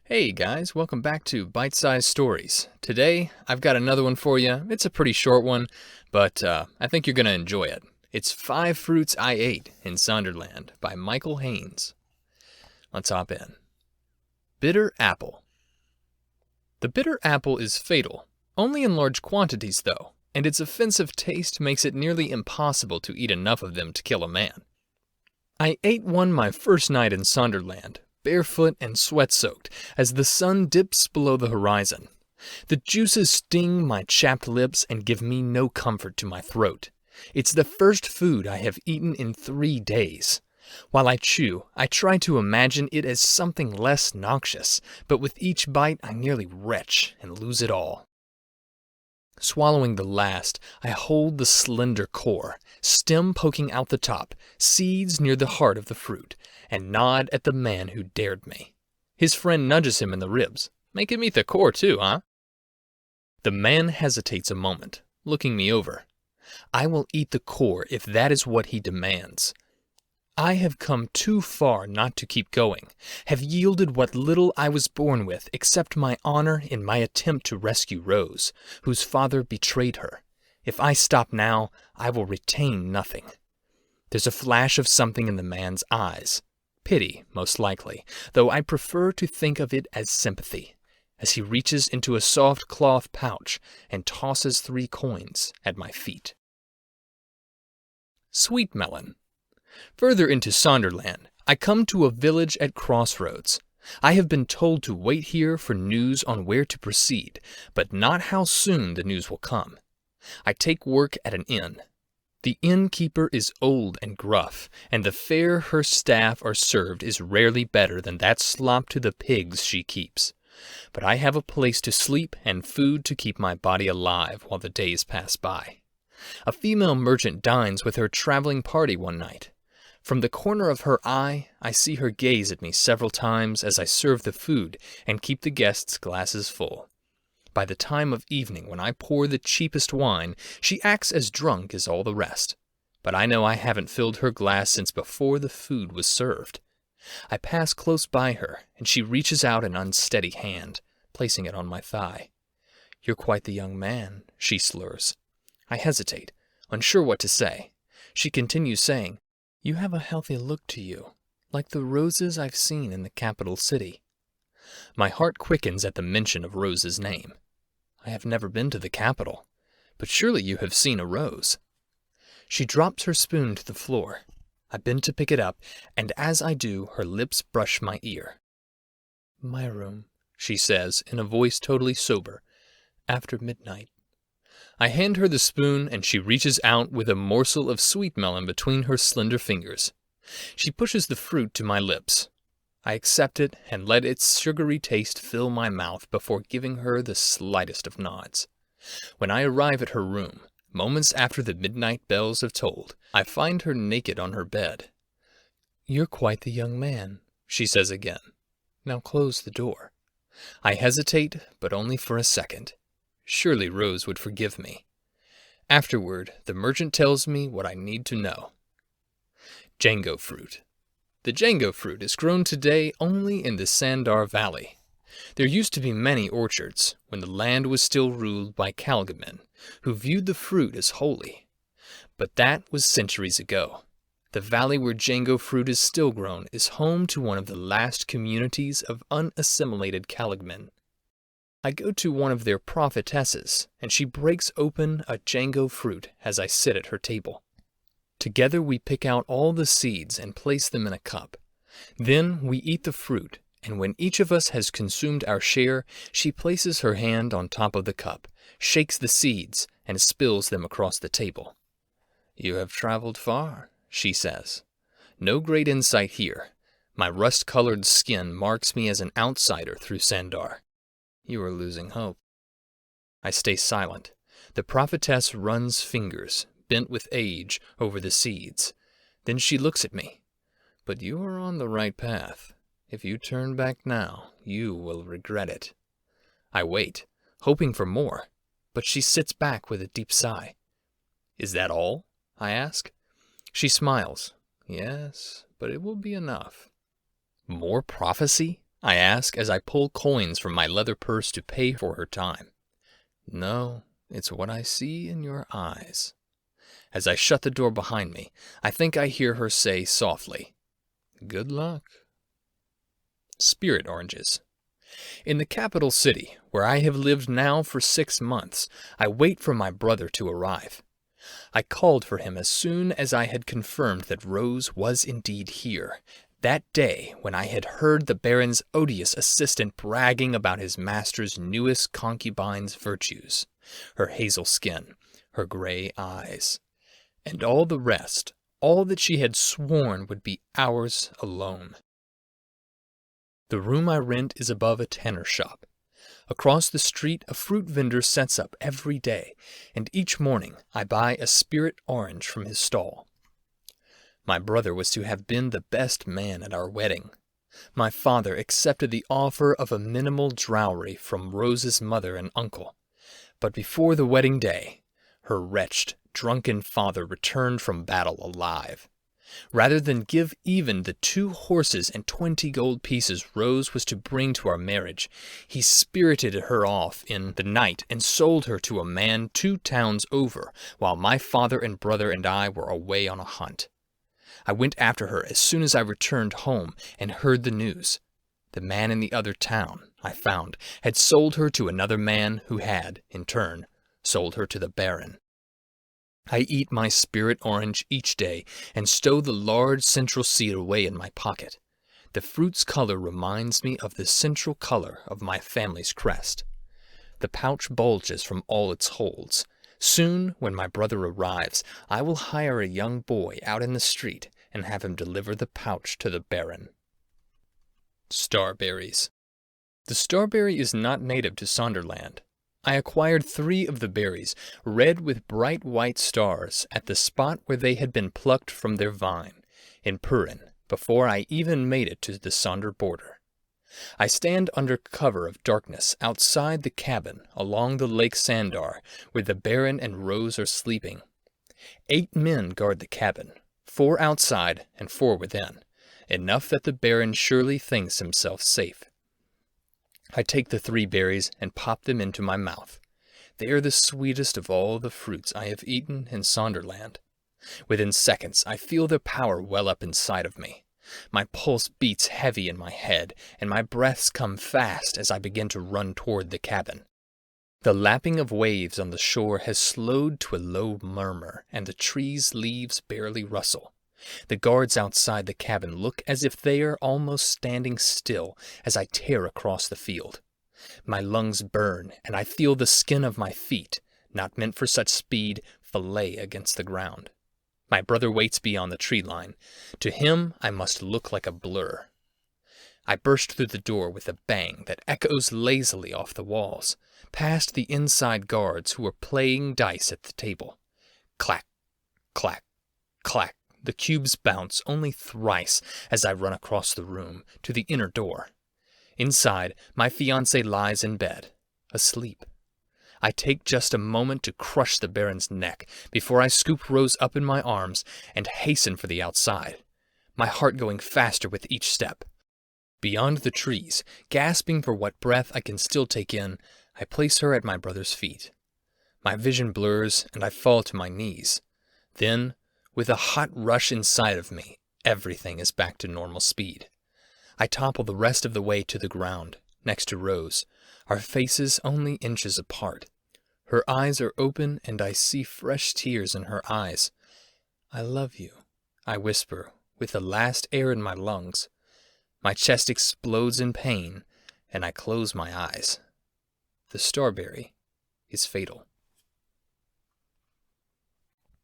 Hey guys, welcome back to Bite Size Stories. Today, I've got another one for you. It's a pretty short one, but I think you're going to enjoy it. It's Five Fruits I Ate in Sonderland by Michael Haynes. Let's hop in. Bitter Apple. The bitter apple is fatal, only in large quantities though, and its offensive taste makes it nearly impossible to eat enough of them to kill a man. I ate one my first night in Sonderland, barefoot and sweat-soaked, as the sun dips below the horizon. The juices sting my chapped lips and give me no comfort to my throat. It's the first food I have eaten in 3 days. While I chew, I try to imagine it as something less noxious, but with each bite I nearly retch and lose it all. Swallowing the last, I hold the slender core, stem poking out the top, seeds near the heart of the fruit, and nod at the man who dared me. His friend nudges him in the ribs. Make him eat the core too, huh? The man hesitates a moment, looking me over. I will eat the core if that is what he demands. I have come too far not to keep going, have yielded what little I was born with except my honor in my attempt to rescue Rose, whose father betrayed her. If I stop now, I will retain nothing. There's a flash of something in the man's eyes. Pity, most likely, though I prefer to think of it as sympathy, as he reaches into a soft cloth pouch and tosses 3 coins at my feet. Sweet melon. Further into Sonderland, I come to a village at crossroads. I have been told to wait here for news on where to proceed, but not how soon the news will come. I take work at an inn. The innkeeper is old and gruff, and the fare her staff are served is rarely better than that slop to the pigs she keeps. But I have a place to sleep and food to keep my body alive while the days pass by. A female merchant dines with her traveling party one night. From the corner of her eye, I see her gaze at me several times as I serve the food and keep the guests' glasses full. By the time of evening, when I pour the cheapest wine, she acts as drunk as all the rest. But I know I haven't filled her glass since before the food was served. I pass close by her, and she reaches out an unsteady hand, placing it on my thigh. "You're quite the young man," she slurs. I hesitate, unsure what to say. She continues saying, "You have a healthy look to you, like the roses I've seen in the capital city." My heart quickens at the mention of Rose's name. I have never been to the capital, but surely you have seen a rose. She drops her spoon to the floor. I bend to pick it up, and as I do, her lips brush my ear. "My room," she says in a voice totally sober, "after midnight." I hand her the spoon, and she reaches out with a morsel of sweet melon between her slender fingers. She pushes the fruit to my lips. I accept it and let its sugary taste fill my mouth before giving her the slightest of nods. When I arrive at her room, moments after the midnight bells have tolled, I find her naked on her bed. "You're quite the young man," she says again. "Now close the door." I hesitate, but only for a second. Surely Rose would forgive me. Afterward, the merchant tells me what I need to know. Django fruit. The Django fruit is grown today only in the Sandar Valley. There used to be many orchards when the land was still ruled by Calgamen, who viewed the fruit as holy. But that was centuries ago. The valley where Django fruit is still grown is home to one of the last communities of unassimilated Calgamen. I go to one of their prophetesses, and she breaks open a Django fruit as I sit at her table. Together we pick out all the seeds and place them in a cup. Then we eat the fruit, and when each of us has consumed our share, she places her hand on top of the cup, shakes the seeds, and spills them across the table. "You have traveled far," she says. "No great insight here. My rust-colored skin marks me as an outsider through Sandar. You are losing hope." I stay silent. The prophetess runs fingers, bent with age, over the seeds. Then she looks at me. "But you are on the right path. If you turn back now, you will regret it." I wait, hoping for more, but she sits back with a deep sigh. "Is that all?" I ask. She smiles. "Yes, but it will be enough." "More prophecy?" I ask as I pull coins from my leather purse to pay for her time. No, it's what I see in your eyes. As I shut the door behind me, I think I hear her say softly, "Good luck." Spirit oranges. In the capital city, where I have lived now for 6 months, I wait for my brother to arrive. I called for him as soon as I had confirmed that Rose was indeed here, that day when I had heard the Baron's odious assistant bragging about his master's newest concubine's virtues, her hazel skin, her gray eyes, and all the rest, all that she had sworn would be ours alone. The room I rent is above a tanner shop. Across the street, a fruit vendor sets up every day, and each morning I buy a spirit orange from his stall. My brother was to have been the best man at our wedding. My father accepted the offer of a minimal dowry from Rose's mother and uncle. But before the wedding day, her wretched, drunken father returned from battle alive. Rather than give even the 2 horses and 20 gold pieces Rose was to bring to our marriage, he spirited her off in the night and sold her to a man 2 towns over, while my father and brother and I were away on a hunt. I went after her as soon as I returned home and heard the news. The man in the other town, I found, had sold her to another man who had, in turn, sold her to the Baron. I eat my spirit orange each day and stow the large central seed away in my pocket. The fruit's color reminds me of the central color of my family's crest. The pouch bulges from all its holes. Soon, when my brother arrives, I will hire a young boy out in the street and have him deliver the pouch to the Baron. Starberries. The starberry is not native to Sandarland. I acquired 3 of the berries, red with bright white stars, at the spot where they had been plucked from their vine, in Purin, before I even made it to the Sandar border. I stand under cover of darkness outside the cabin along the lake Sandar, where the Baron and Rose are sleeping. 8 men guard the cabin, 4 outside and 4 within, enough that the Baron surely thinks himself safe. I take the 3 berries and pop them into my mouth. They are the sweetest of all the fruits I have eaten in Sandarland. Within seconds, I feel their power well up inside of me. My pulse beats heavy in my head, and my breaths come fast as I begin to run toward the cabin. The lapping of waves on the shore has slowed to a low murmur, and the trees' leaves barely rustle. The guards outside the cabin look as if they are almost standing still as I tear across the field. My lungs burn, and I feel the skin of my feet, not meant for such speed, fillet against the ground. My brother waits beyond the tree line. To him, I must look like a blur. I burst through the door with a bang that echoes lazily off the walls, past the inside guards who are playing dice at the table. Clack, clack, clack. The cubes bounce only thrice as I run across the room to the inner door. Inside, my fiancée lies in bed, asleep. I take just a moment to crush the Baron's neck before I scoop Rose up in my arms and hasten for the outside, my heart going faster with each step. Beyond the trees, gasping for what breath I can still take in, I place her at my brother's feet. My vision blurs and I fall to my knees. Then, with a hot rush inside of me, everything is back to normal speed. I topple the rest of the way to the ground, next to Rose, our faces only inches apart. Her eyes are open and I see fresh tears in her eyes. "I love you," I whisper, with the last air in my lungs. My chest explodes in pain, and I close my eyes. The starberry is fatal.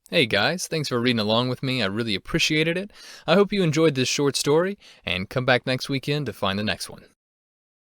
Hey guys, thanks for reading along with me. I really appreciated it. I hope you enjoyed this short story, and come back next weekend to find the next one.